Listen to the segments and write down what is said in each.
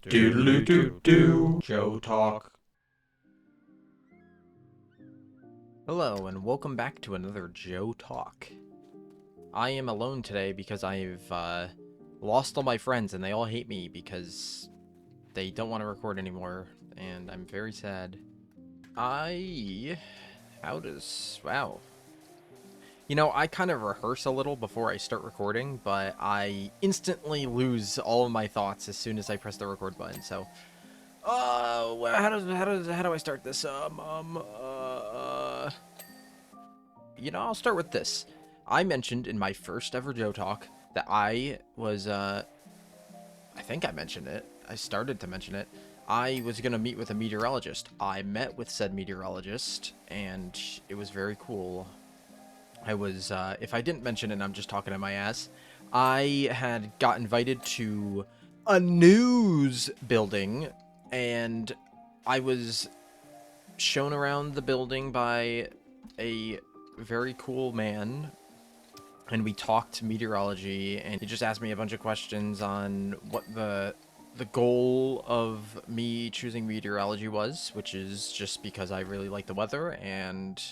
Doodaloo doo doo. Joe Talk. Hello, and welcome back to another Joe Talk. I am alone today because I've lost all my friends and they all hate me because they don't want to record anymore, and I'm very sad. Wow. You know, I kind of rehearse a little before I start recording, but I instantly lose all of my thoughts as soon as I press the record button, so... how do I start this? I'll start with this. I mentioned in my first ever Joe Talk that I think I mentioned it. I started to mention it. I was going to meet with a meteorologist. I met with said meteorologist, and it was very cool. If I didn't mention it, I'm just talking to my ass. I had got invited to a news building, and I was shown around the building by a very cool man, and we talked meteorology, and he just asked me a bunch of questions on what the goal of me choosing meteorology was, which is just because I really like the weather and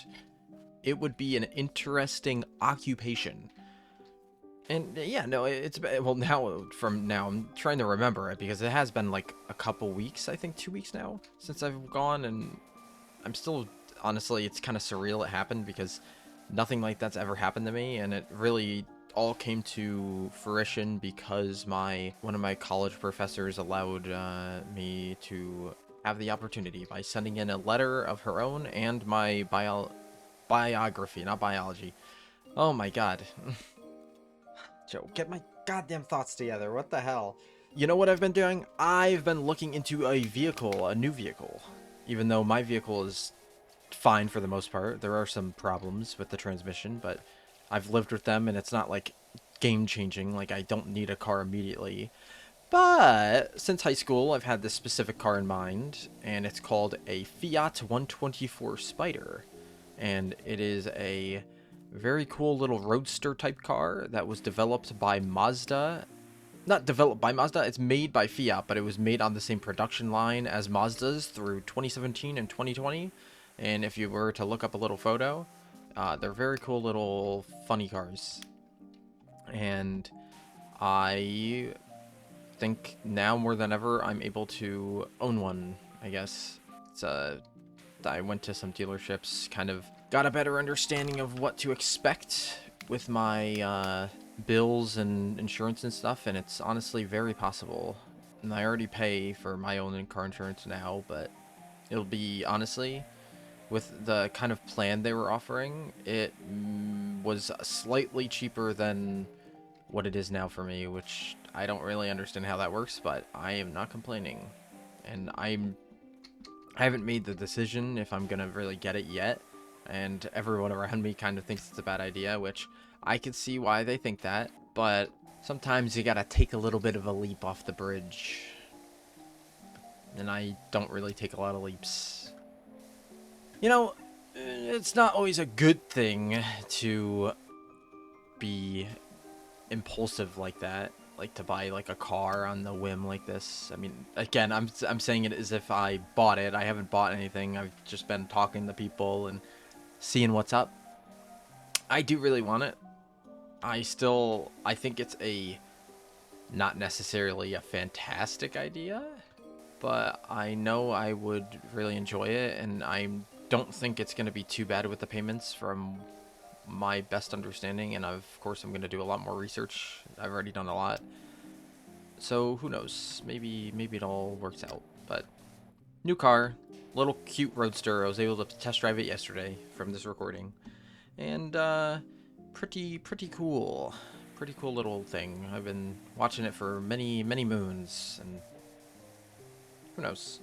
it would be an interesting occupation. And yeah, no, now I'm trying to remember it because it has been like a couple weeks, I think 2 weeks now since I've gone, and I'm still, honestly, it's kind of surreal it happened because nothing like that's ever happened to me, and it really all came to fruition because one of my college professors allowed me to have the opportunity by sending in a letter of her own and my biography, not biology. Oh my god. Joe, get my goddamn thoughts together. What the hell? You know what I've been doing? I've been looking into a new vehicle. Even though my vehicle is fine for the most part. There are some problems with the transmission, but I've lived with them and it's not like game changing. Like, I don't need a car immediately. But since high school, I've had this specific car in mind, and it's called a Fiat 124 Spider. And it is a very cool little roadster type car that was developed by Mazda. Not developed by Mazda, it's made by Fiat, but it was made on the same production line as Mazda's through 2017 and 2020. And if you were to look up a little photo, they're very cool little funny cars. And I think now more than ever I'm able to own one, I guess. I went to some dealerships, kind of got a better understanding of what to expect with my bills and insurance and stuff, and it's honestly very possible. And I already pay for my own car insurance now, but it'll be, honestly, with the kind of plan they were offering, it was slightly cheaper than what it is now for me, which I don't really understand how that works, but I am not complaining. And I haven't made the decision if I'm gonna really get it yet, and everyone around me kind of thinks it's a bad idea, which I can see why they think that, but sometimes you gotta take a little bit of a leap off the bridge. And I don't really take a lot of leaps. You know, it's not always a good thing to be impulsive like that, like to buy like a car on the whim like this. I mean, again, I'm saying it as if I bought it. I haven't bought anything. I've just been talking to people and seeing what's up. I do really want it. I think it's a not necessarily a fantastic idea, but I know I would really enjoy it, and I don't think it's going to be too bad with the payments from my best understanding, and of course I'm going to do a lot more research. I've already done a lot. So who knows? Maybe it all works out. But new car, little cute roadster. I was able to test drive it yesterday from this recording. And pretty cool. Pretty cool little thing. I've been watching it for many moons, and who knows?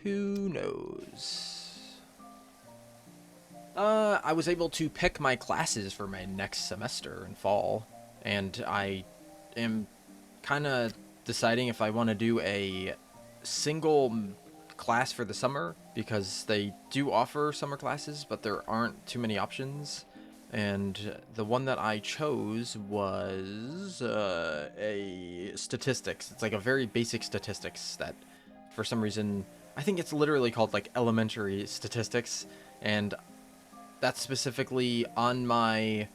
Who knows? I was able to pick my classes for my next semester in fall, and I am kind of deciding if I want to do a single class for the summer, because they do offer summer classes, but there aren't too many options. And the one that I chose was a statistics. It's like a very basic statistics that, for some reason, I think it's literally called like elementary statistics. And that's specifically on my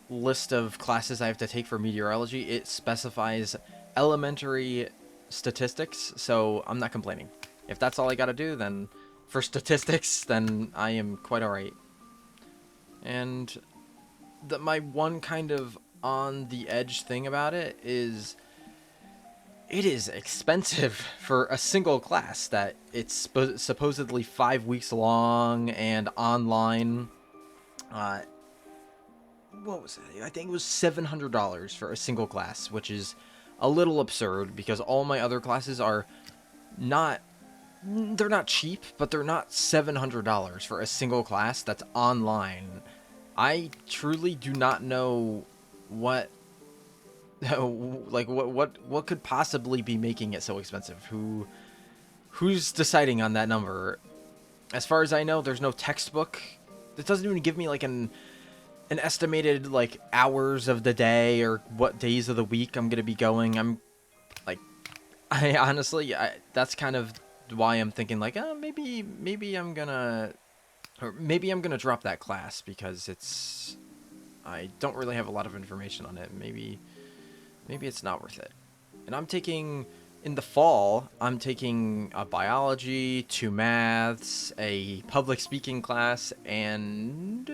list of classes I have to take for meteorology. It specifies elementary statistics, so I'm not complaining. If that's all I gotta do, then for statistics, then I am quite alright. And my one kind of on the edge thing about it is it is expensive for a single class that it's supposedly 5 weeks long and online. Uh, what was it? I think it was $700 for a single class, which is a little absurd because all my other classes are not, they're not cheap, but they're not $700 for a single class that's online. I truly do not know what like what could possibly be making it so expensive. Who's deciding on that number? As far as I know, there's no textbook. It doesn't even give me like an estimated like hours of the day or what days of the week I'm gonna be going. I'm like, I honestly, that's kind of why I'm thinking like, maybe I'm gonna, or maybe I'm gonna drop that class because I don't really have a lot of information on it. Maybe it's not worth it. And I'm taking, in the fall, I'm taking a biology, 2 maths, a public speaking class, and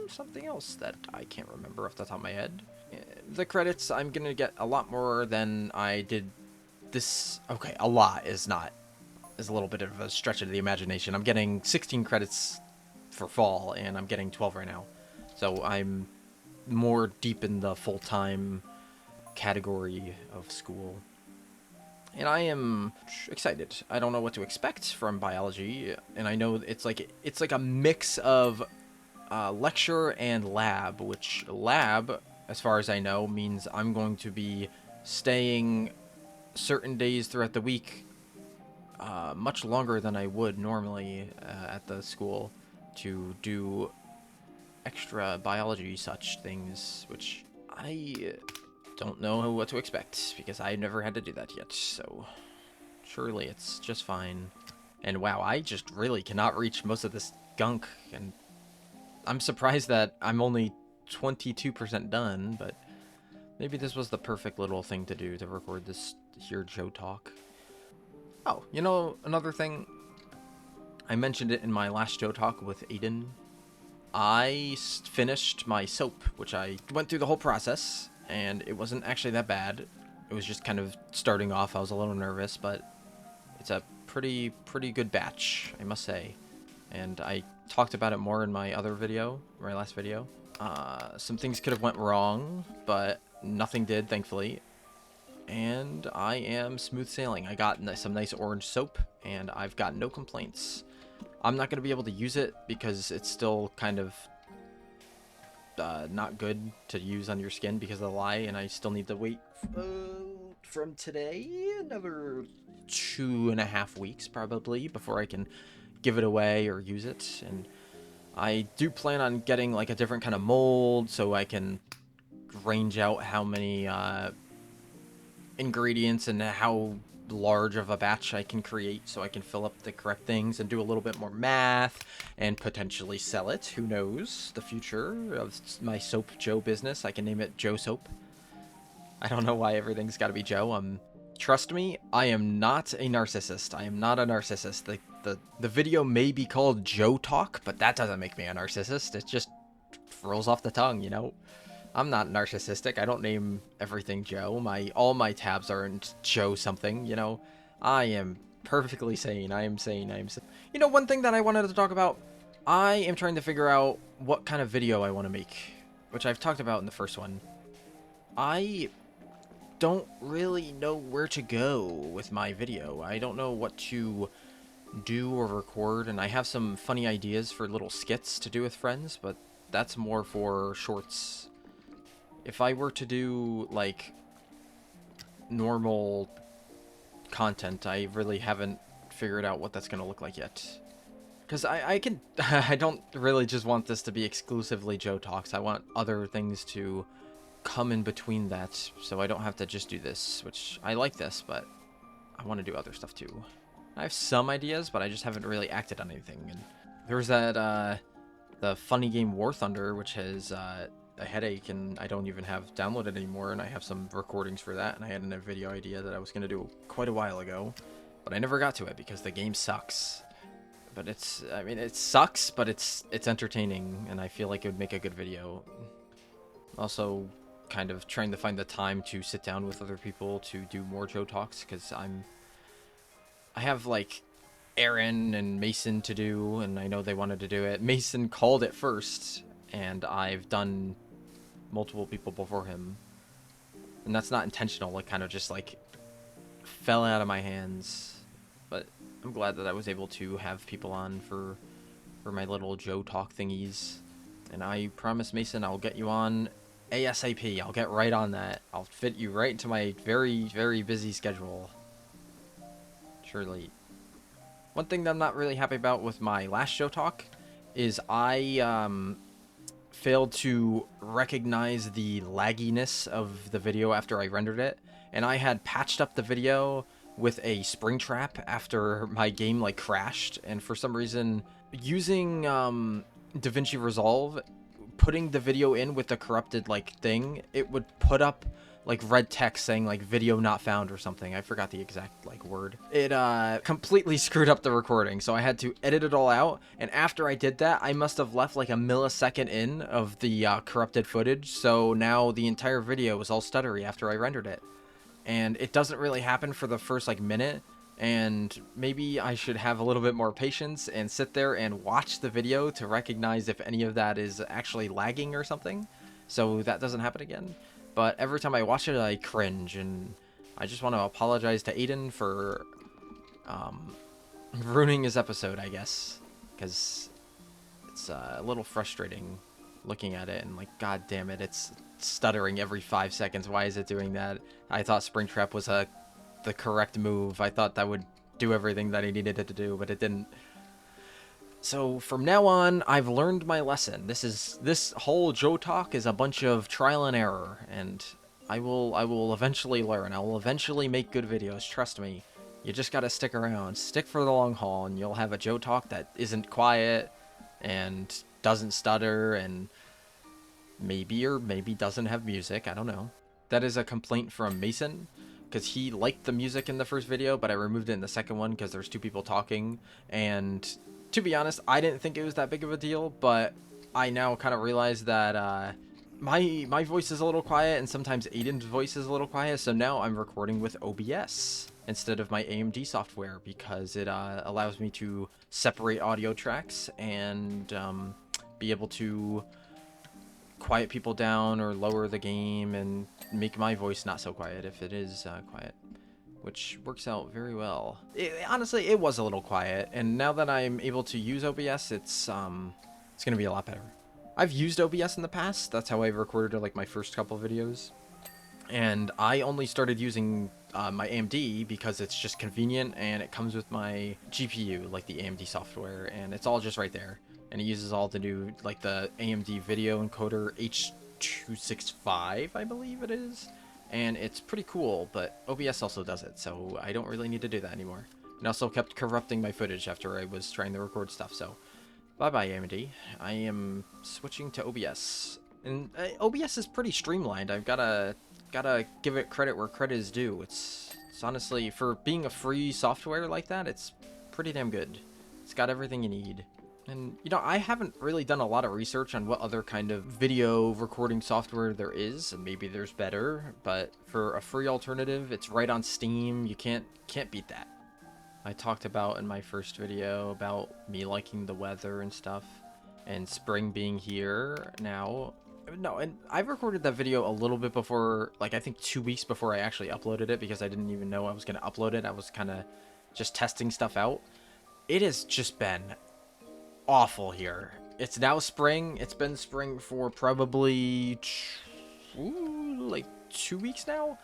something else that I can't remember off the top of my head. The credits, I'm gonna get a lot more than I did this. Okay, a lot is a little bit of a stretch of the imagination. I'm getting 16 credits for fall, and I'm getting 12 right now. So I'm more deep in the full-time category of school. And I am excited. I don't know what to expect from biology, and I know it's like a mix of lecture and lab, which lab, as far as I know, means I'm going to be staying certain days throughout the week much longer than I would normally at the school to do extra biology such things, which I don't know what to expect because I never had to do that yet, so surely it's just fine. And wow, I just really cannot reach most of this gunk, and I'm surprised that I'm only 22% done, but maybe this was the perfect little thing to do to record this here Joe Talk. Oh, you know, another thing, I mentioned it in my last Joe Talk with Aiden. I finished my soap, which I went through the whole process, and it wasn't actually that bad. It was just kind of starting off. I was a little nervous, but it's a pretty good batch, I must say. And I talked about it more in my other video, my last video. Some things could have went wrong, but nothing did, thankfully. And I am smooth sailing. I got some nice orange soap, and I've got no complaints. I'm not going to be able to use it because it's still kind of not good to use on your skin because of the lye, and I still need to wait from today another 2.5 weeks probably before I can give it away or use it. And I do plan on getting like a different kind of mold so I can range out how many ingredients and how large of a batch I can create so I can fill up the correct things and do a little bit more math and potentially sell it. Who knows the future of my Soap Joe business? I can name it Joe Soap. I don't know why everything's got to be Joe. Trust me, I am not a narcissist. I am not a narcissist. The video may be called Joe Talk, but that doesn't make me a narcissist. It just rolls off the tongue, you know? I'm not narcissistic. I don't name everything Joe. All my tabs aren't Joe something, you know? I am perfectly sane. I am sane. You know, one thing that I wanted to talk about, I am trying to figure out what kind of video I want to make, which I've talked about in the first one. I don't really know where to go with my video. I don't know what to do or record, and I have some funny ideas for little skits to do with friends, but that's more for shorts. If I were to do, like, normal content, I really haven't figured out what that's going to look like yet. Because I can, I don't really just want this to be exclusively Joe Talks. I want other things to come in between that, so I don't have to just do this, which I like this, but I want to do other stuff too. I have some ideas, but I just haven't really acted on anything. And there's that, the funny game War Thunder, which has a headache, and I don't even have downloaded anymore, and I have some recordings for that, and I had a video idea that I was going to do quite a while ago, but I never got to it because the game sucks. But it's, I mean, it sucks, but it's entertaining, and I feel like it would make a good video. Also, kind of trying to find the time to sit down with other people to do more Joe Talks, because I have, like, Aaron and Mason to do, and I know they wanted to do it. Mason called it first, and I've done multiple people before him. And that's not intentional, it kind of just, like, fell out of my hands. But I'm glad that I was able to have people on for my little Joe Talk thingies. And I promise, Mason, I'll get you on ASAP. I'll get right on that. I'll fit you right into my very, very busy schedule. Surely. One thing that I'm not really happy about with my last Joe Talk is I failed to recognize the lagginess of the video after I rendered it. And I had patched up the video with a Springtrap after my game like crashed, and for some reason using DaVinci Resolve, putting the video in with the corrupted like thing, it would put up like red text saying like video not found or something. I forgot the exact like word. It completely screwed up the recording, so I had to edit it all out, and after I did that I must have left like a millisecond in of the corrupted footage, so now the entire video was all stuttery after I rendered it. And it doesn't really happen for the first like minute, and maybe I should have a little bit more patience and sit there and watch the video to recognize if any of that is actually lagging or something, so that doesn't happen again. But every time I watch it, I cringe, and I just want to apologize to Aiden for ruining his episode, I guess, because it's a little frustrating looking at it and like, god damn it, it's stuttering every 5 seconds. Why is it doing that? I thought Springtrap was the correct move. I thought that would do everything that I needed it to do, but it didn't. So from now on, I've learned my lesson. This whole Joe Talk is a bunch of trial and error, and I will eventually learn. I will eventually make good videos. Trust me. You just gotta stick around, stick for the long haul, and you'll have a Joe Talk that isn't quiet and doesn't stutter and maybe or maybe doesn't have music. I don't know. That is a complaint from Mason, because he liked the music in the first video, but I removed it in the second one because there's two people talking, and to be honest, I didn't think it was that big of a deal, but I now kind of realize that my voice is a little quiet, and sometimes Aiden's voice is a little quiet, so now I'm recording with OBS instead of my AMD software, because it allows me to separate audio tracks and be able to quiet people down or lower the game and make my voice not so quiet if it is quiet, which works out very well. Honestly, it was a little quiet, and now that I'm able to use OBS, it's gonna be a lot better. I've used OBS in the past. That's how I recorded like my first couple videos, and I only started using my AMD because it's just convenient, and it comes with my GPU, like the AMD software, and it's all just right there. And it uses all the new, like the AMD video encoder H.265, I believe it is. And it's pretty cool, but OBS also does it, so I don't really need to do that anymore. And also kept corrupting my footage after I was trying to record stuff, so bye-bye AMD. I am switching to OBS. And OBS is pretty streamlined. I've gotta give it credit where credit is due. It's honestly, for being a free software like that, it's pretty damn good. It's got everything you need. And, you know, I haven't really done a lot of research on what other kind of video recording software there is, and maybe there's better, but for a free alternative, it's right on Steam. You can't beat that. I talked about in my first video about me liking the weather and stuff, and spring being here now. No, and I recorded that video a little bit before, like, I think 2 weeks before I actually uploaded it, because I didn't even know I was going to upload it. I was kind of just testing stuff out. It has just been awful here. It's now spring. It's been spring for probably like 2 weeks now,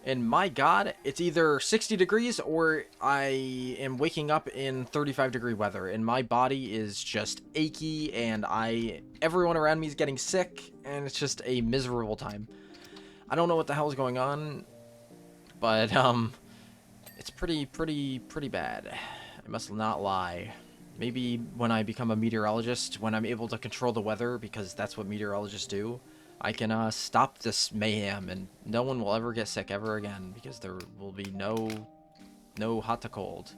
And my god, it's either 60 degrees or I am waking up in 35-degree weather, and my body is just achy, and everyone around me is getting sick, and it's just a miserable time. I don't know what the hell is going on, but it's pretty bad. I must not lie. Maybe when I become a meteorologist, when I'm able to control the weather, because that's what meteorologists do, I can stop this mayhem, and no one will ever get sick ever again, because there will be no hot to cold.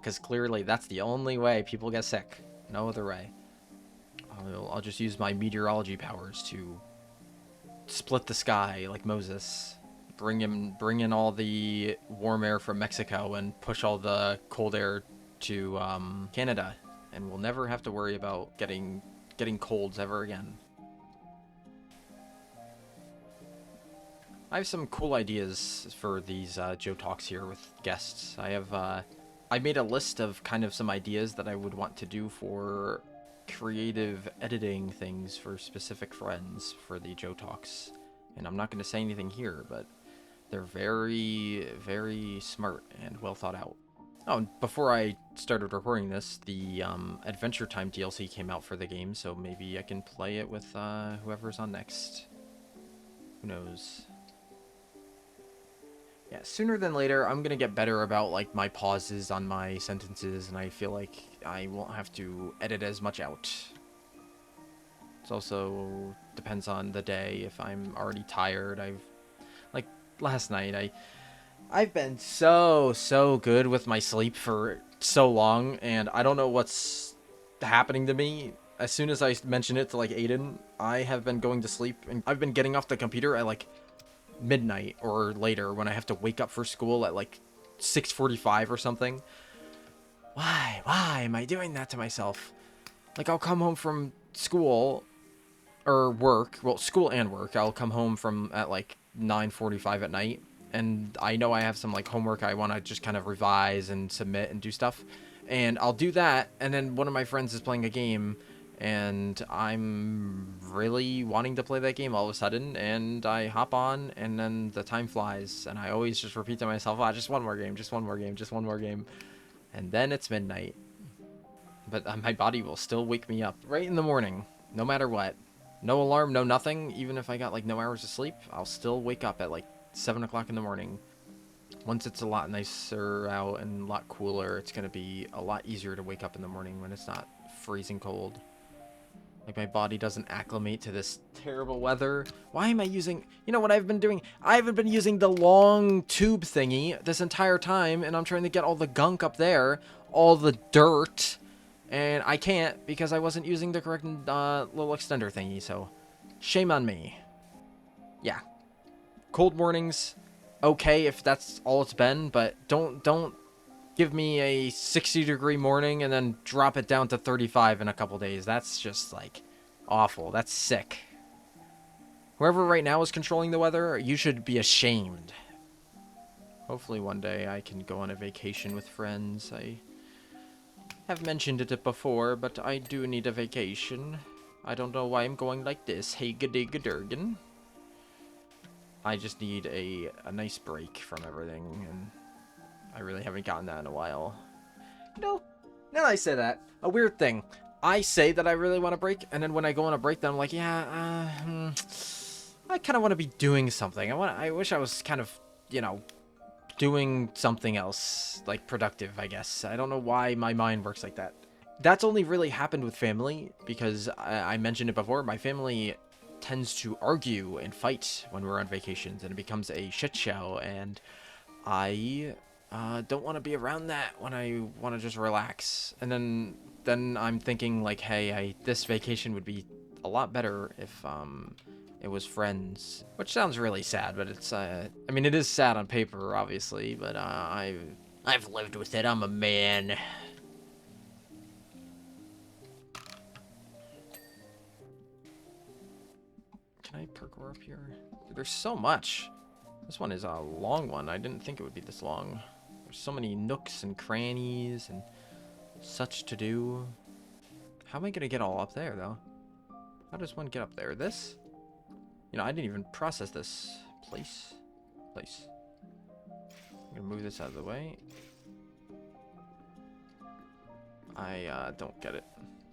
Because clearly that's the only way people get sick. No other way. I'll just use my meteorology powers to split the sky like Moses. Bring in all the warm air from Mexico and push all the cold air to Canada, and we'll never have to worry about getting colds ever again. I have some cool ideas for these Joe Talks here with guests. I made a list of kind of some ideas that I would want to do for creative editing things for specific friends for the Joe Talks. And I'm not going to say anything here, but they're very, very smart and well thought out. Oh, and before I started recording this, the Adventure Time DLC came out for the game, so maybe I can play it with whoever's on next. Who knows? Yeah, sooner than later, I'm gonna get better about like my pauses on my sentences, and I feel like I won't have to edit as much out. It also depends on the day. If I'm already tired, like last night, I've been so good with my sleep for so long, and I don't know what's happening to me. As soon as I mention it to like Aiden, I have been going to sleep, and I've been getting off the computer at like midnight or later when I have to wake up for school at like 6:45 or something. Why am I doing that to myself? Like, I'll come home from school or work, well, school and work. I'll come home from at like 9:45 at night, and I know I have some like homework I want to just kind of revise and submit and do stuff, and I'll do that, and then one of my friends is playing a game, and I'm really wanting to play that game all of a sudden, and I hop on, and then the time flies, and I always just repeat to myself, just one more game, just one more game, just one more game, and then it's midnight. But my body will still wake me up right in the morning, no matter what. No alarm, no nothing. Even if I got like no hours of sleep, I'll still wake up at like 7 o'clock in the morning. Once it's a lot nicer out and a lot cooler, it's going to be a lot easier to wake up in the morning when it's not freezing cold. Like, my body doesn't acclimate to this terrible weather. Why am I using... You know what I've been doing? I haven't been using the long tube thingy this entire time, and I'm trying to get all the gunk up there, all the dirt, and I can't because I wasn't using the correct little extender thingy, so shame on me. Yeah. Cold mornings, okay if that's all it's been, but don't give me a 60-degree morning and then drop it down to 35 in a couple days. That's just, like, awful. That's sick. Whoever right now is controlling the weather, you should be ashamed. Hopefully one day I can go on a vacation with friends. I have mentioned it before, but I do need a vacation. I don't know why I'm going like this. Hey, gadurgan. I just need a nice break from everything, and I really haven't gotten that in a while. You know, now that I say that, a weird thing. I say that I really want a break, and then when I go on a break, then I'm like, yeah, I kind of want to be doing something. I wish I was kind of, you know, doing something else, like productive, I guess. I don't know why my mind works like that. That's only really happened with family, because I mentioned it before, my family tends to argue and fight when we're on vacations, and it becomes a shit show, and I don't want to be around that when I want to just relax. And then I'm thinking like, hey, this vacation would be a lot better if it was friends. Which sounds really sad, but it's I mean, it is sad on paper, obviously, but I've lived with it. I'm a man. Can I parkour up here? Dude, there's so much. This one is a long one. I didn't think it would be this long. There's so many nooks and crannies and such to do. How am I gonna get all up there, though? How does one get up there? This? You know, I didn't even process this. Place. I'm gonna move this out of the way. I don't get it.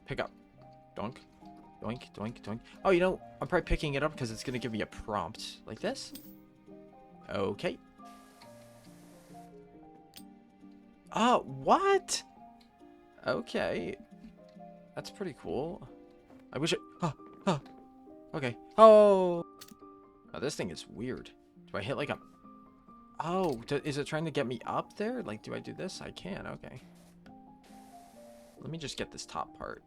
Pick up. Doink. Doink, doink, doink. Oh, you know, I'm probably picking it up because it's gonna give me a prompt. Like this? Okay. Oh, what? Okay. That's pretty cool. I wish it... Oh. Okay. Oh. Oh, this thing is weird. Do I hit like a... Oh, is it trying to get me up there? Like, do I do this? I can. Okay. Let me just get this top part.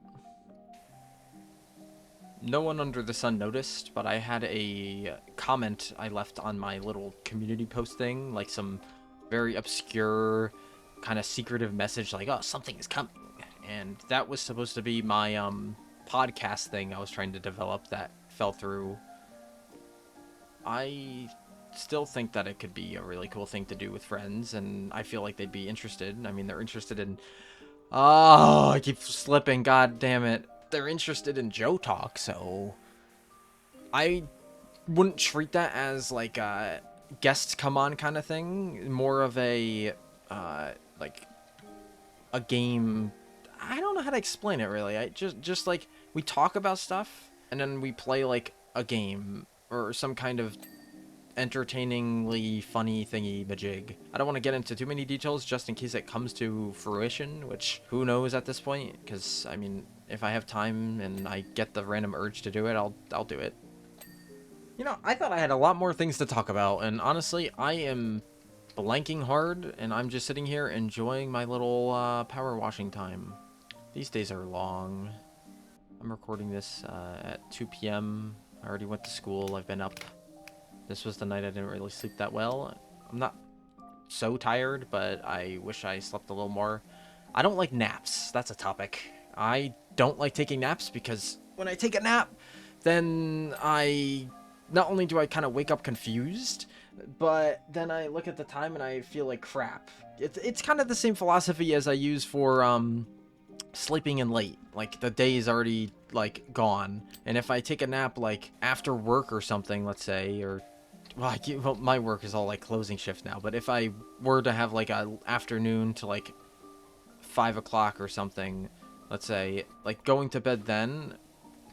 No one under the sun noticed, but I had a comment I left on my little community post thing, like some very obscure, kind of secretive message, like, oh, something is coming. And that was supposed to be my podcast thing I was trying to develop that fell through. I still think that it could be a really cool thing to do with friends, and I feel like they'd be interested. I mean, they're interested in... Oh, I keep slipping, god damn it. They're interested in Joe Talk, so I wouldn't treat that as like a guests come on kind of thing. More of a like a game. I don't know how to explain it really. I just like we talk about stuff and then we play like a game or some kind of entertainingly funny thingy majig. I don't want to get into too many details just in case it comes to fruition, which who knows at this point, because I mean, if I have time and I get the random urge to do it, I'll do it. You know, I thought I had a lot more things to talk about, and honestly, I am blanking hard, and I'm just sitting here enjoying my little power washing time. These days are long. I'm recording this at 2 p.m. I already went to school. I've been up. This was the night I didn't really sleep that well. I'm not so tired, but I wish I slept a little more. I don't like naps. That's a topic. I don't like taking naps because when I take a nap, then not only do I kind of wake up confused, but then I look at the time and I feel like crap. It's kind of the same philosophy as I use for sleeping in late. Like the day is already like gone, and if I take a nap like after work or something, let's say, or well, my work is all like closing shift now, but if I were to have like a afternoon to like 5 o'clock or something, let's say, like going to bed then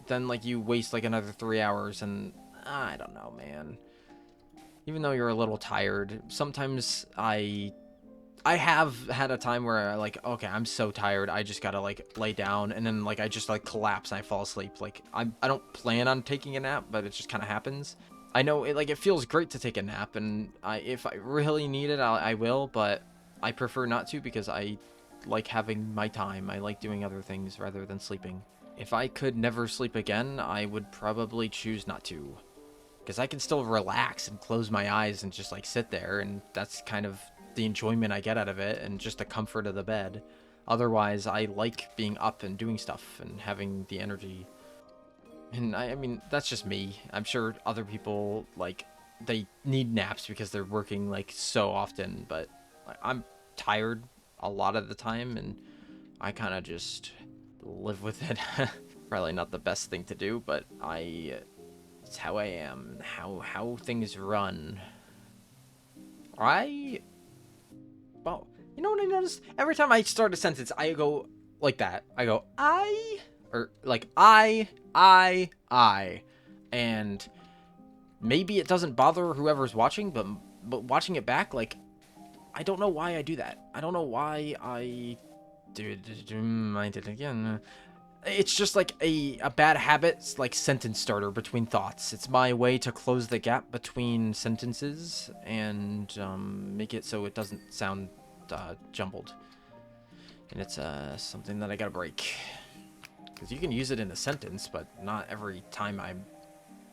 like you waste like another 3 hours, and I don't know, man. Even though you're a little tired, sometimes I have had a time where I like, okay, I'm so tired, I just gotta like lay down, and then like I just like collapse and I fall asleep. Like I don't plan on taking a nap, but it just kind of happens. I know it feels great to take a nap, and if I really need it, I will, but I prefer not to because I like having my time. I like doing other things rather than sleeping. If I could never sleep again, I would probably choose not to, because I can still relax and close my eyes and just like sit there, and that's kind of the enjoyment I get out of it and just the comfort of the bed. Otherwise, I like being up and doing stuff and having the energy. And I mean, that's just me. I'm sure other people, like, they need naps because they're working, like, so often. But I'm tired a lot of the time, and I kind of just live with it. Probably not the best thing to do, but it's how I am, how things run. Well, you know what I noticed? Every time I start a sentence, I go like that. I go, or like, I. And maybe it doesn't bother whoever's watching, but watching it back, like, I don't know why I do that. I don't know why I did it again. It's just like a bad habit, like sentence starter between thoughts. It's my way to close the gap between sentences and make it so it doesn't sound jumbled. And it's something that I gotta break. Because you can use it in a sentence, but not every time I'm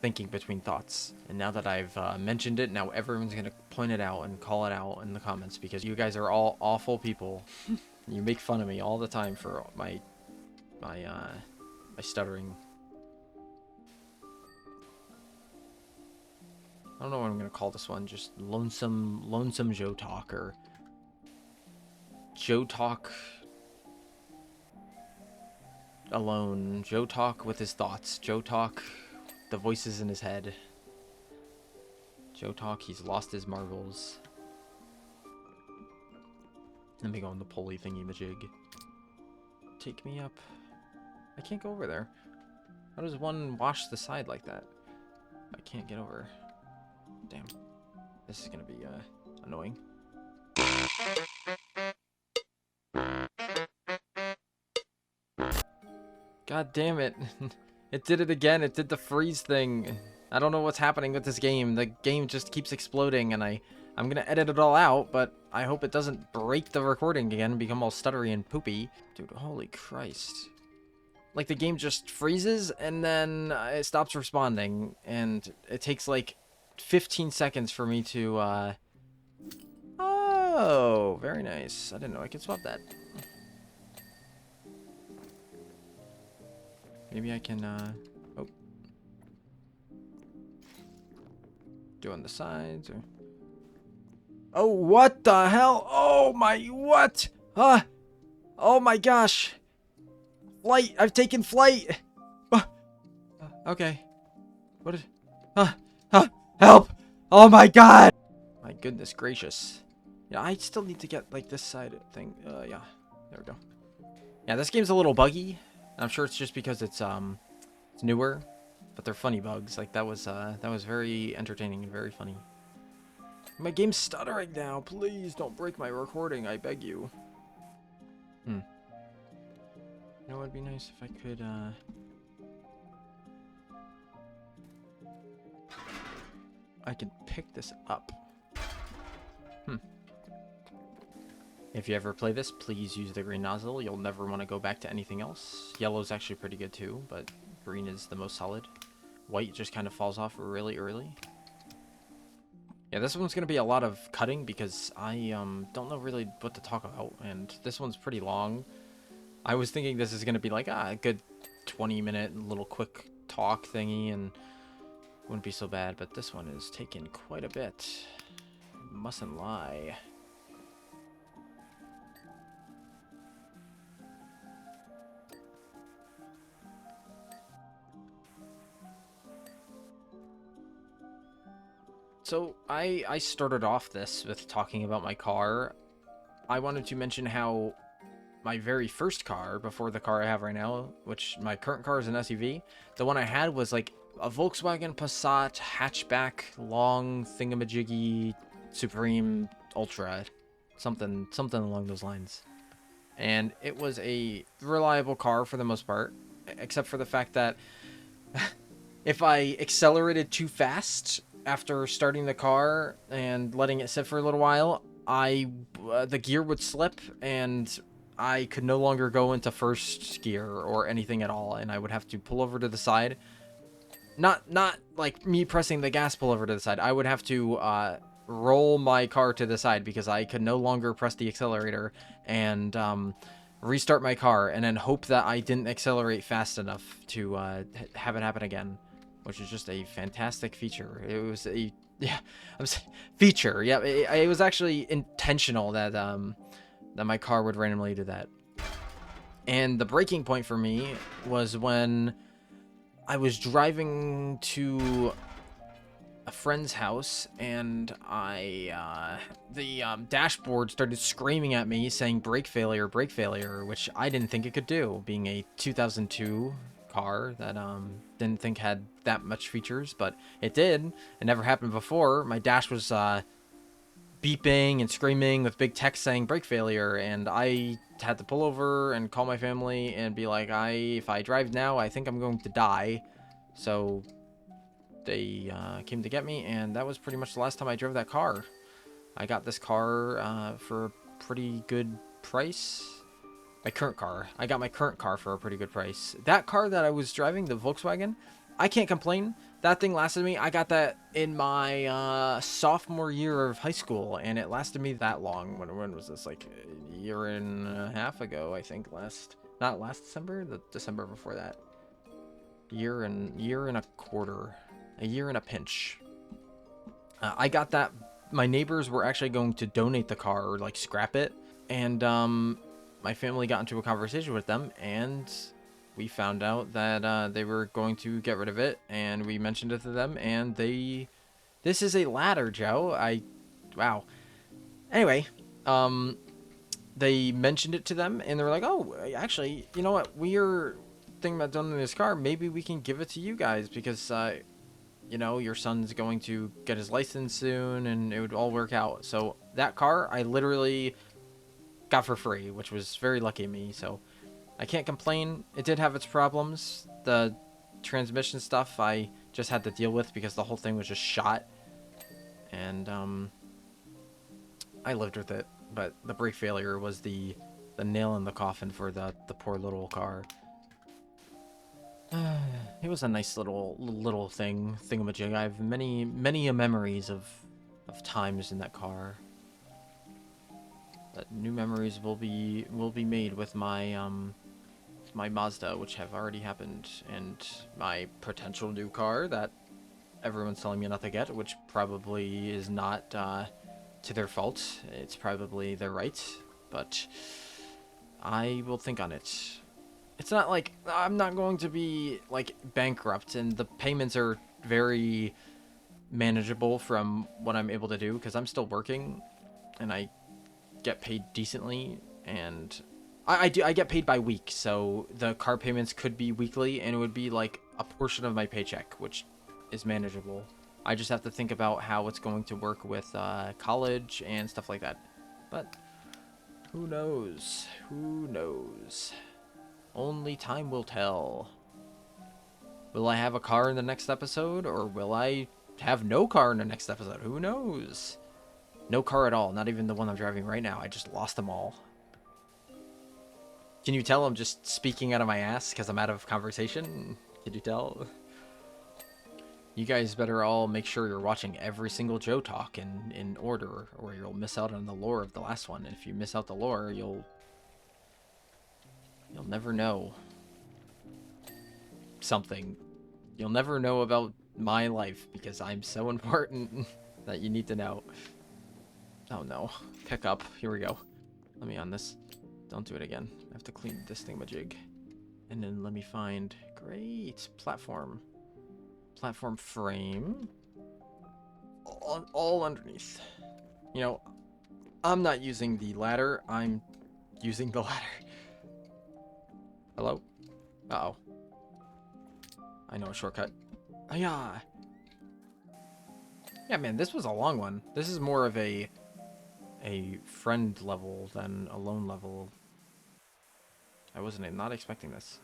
thinking between thoughts. And now that I've mentioned it, now everyone's gonna point it out and call it out in the comments, because you guys are all awful people. You make fun of me all the time for my stuttering. I don't know what I'm gonna call this one. Just lonesome Joe Talk, or Joe Talk alone. Joe Talk with his thoughts. Joe Talk, the voices in his head. Joe Talk, he's lost his marbles. Let me go on the pulley thingy-majig. Take me up. I can't go over there. How does one wash the side like that? I can't get over. Damn. This is gonna be, annoying. God damn it. It did it again. It did the freeze thing. I don't know what's happening with this game. The game just keeps exploding, and I'm gonna edit it all out, but I hope it doesn't break the recording again and become all stuttery and poopy. Dude, holy Christ. Like, the game just freezes, and then it stops responding, and it takes, like, 15 seconds for me to, Oh, very nice. I didn't know I could swap that. Maybe I can, oh. Do on the sides, or... Oh, what the hell? Oh, my, what? Oh, my gosh. Flight, I've taken flight. Okay. What is... help! Oh, my God! My goodness gracious. Yeah, I still need to get, like, this side thing. Yeah. There we go. Yeah, this game's a little buggy. I'm sure it's just because it's newer, but they're funny bugs. Like, that was very entertaining and very funny. My game's stuttering now. Please don't break my recording. I beg you. You know what would be nice if I could, I could pick this up. If you ever play this, please use the green nozzle. You'll never want to go back to anything else. Yellow's actually pretty good too, but green is the most solid. White just kind of falls off really early. Yeah, this one's going to be a lot of cutting because I don't know really what to talk about, and this one's pretty long. I was thinking this is going to be like a good 20-minute little quick talk thingy, and wouldn't be so bad, but this one is taking quite a bit. Mustn't lie. So I started off this with talking about my car. I wanted to mention how my very first car, before the car I have right now, which my current car is an SUV, the one I had was like a Volkswagen Passat hatchback, long thingamajiggy, Supreme Ultra, something along those lines. And it was a reliable car for the most part, except for the fact that if I accelerated too fast after starting the car and letting it sit for a little while, the gear would slip and I could no longer go into first gear or anything at all, and I would have to pull over to the side. Not like me pressing the gas pull over to the side. I would have to roll my car to the side because I could no longer press the accelerator and restart my car and then hope that I didn't accelerate fast enough to have it happen again. Which is just a fantastic feature. It was a feature. Yeah, it was actually intentional that that my car would randomly do that. And the breaking point for me was when I was driving to a friend's house, and the dashboard started screaming at me saying brake failure, which I didn't think it could do, being a 2002 car that didn't think had that much features, but it did. It never happened before. My dash was beeping and screaming with big text saying brake failure, and I had to pull over and call my family and be like, if I drive now, I think I'm going to die. So they came to get me, and that was pretty much the last time I drove that car. I got this car for a pretty good price. My current car. I got my current car for a pretty good price. That car that I was driving, the Volkswagen, I can't complain. That thing lasted me. I got that in my sophomore year of high school, and it lasted me that long. When was this? Like a year and a half ago, I think. Not last December, the December before that. Year and a quarter. A year and a pinch. I got that. My neighbors were actually going to donate the car or like scrap it, and my family got into a conversation with them, and we found out that they were going to get rid of it, and we mentioned it to them, and this is a ladder, Joe. Wow. Anyway, the they mentioned it to them, and they were like, oh, actually, you know what? We're thinking about donating this car. Maybe we can give it to you guys because, you know, your son's going to get his license soon, and it would all work out. So that car, I literally got for free, which was very lucky of me. So I can't complain. It did have its problems. The transmission stuff I just had to deal with because the whole thing was just shot. And I lived with it. But the brake failure was the nail in the coffin for the poor little car. It was a nice little thingamajig. I have many memories of times in that car. But new memories will be made with my my Mazda, which have already happened, and my potential new car that everyone's telling me not to get, which probably is not to their fault. It's probably their right, but I will think on it. It's not like I'm not going to be like bankrupt, and the payments are very manageable from what I'm able to do because I'm still working and I get paid decently, and I get paid by week, so the car payments could be weekly, and it would be like a portion of my paycheck, which is manageable. I just have to think about how it's going to work with college and stuff like that. But who knows? Who knows? Only time will tell. Will I have a car in the next episode, or will I have no car in the next episode? Who knows? No car at all, not even the one I'm driving right now. I just lost them all. Can you tell I'm just speaking out of my ass because I'm out of conversation? Can you tell? You guys better all make sure you're watching every single Joe Talk in order, or you'll miss out on the lore of the last one. And if you miss out the lore, you'll never know something. You'll never know about my life because I'm so important that you need to know. Oh no. Pick up. Here we go. Let me on this. Don't do it again. I have to clean this thingamajig. And then let me find... Great. Platform. Platform frame. All underneath. You know, I'm not using the ladder. I'm using the ladder. Hello? Uh-oh. I know a shortcut. Yeah. Yeah, man, this was a long one. This is more of a friend level than a lone level. I wasn't not expecting this.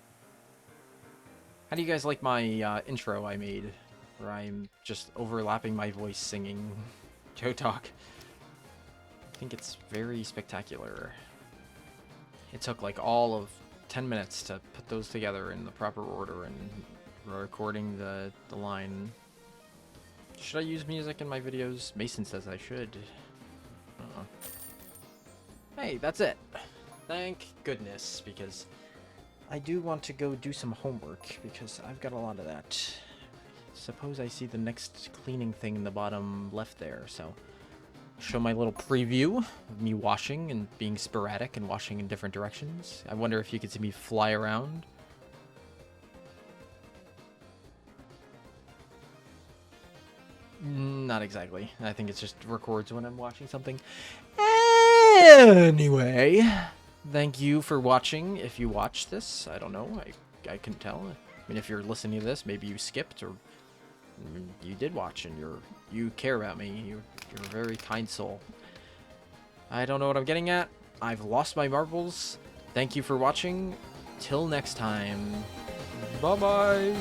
How do you guys like my intro I made, where I'm just overlapping my voice singing Joe Talk? I think it's very spectacular. It took like all of 10 minutes to put those together in the proper order and recording the line. Should I use music in my videos? Mason says I should. Hey, that's it. Thank goodness, because I do want to go do some homework, because I've got a lot of that. Suppose I see the next cleaning thing in the bottom left there, so show my little preview of me washing and being sporadic and washing in different directions. I wonder if you could see me fly around. Not exactly. I think it just records when I'm watching something. Anyway, thank you for watching. If you watched this, I don't know. I couldn't tell. I mean, if you're listening to this, maybe you skipped, or you did watch and you care about me. You're a very kind soul. I don't know what I'm getting at. I've lost my marbles. Thank you for watching. Till next time. Bye-bye.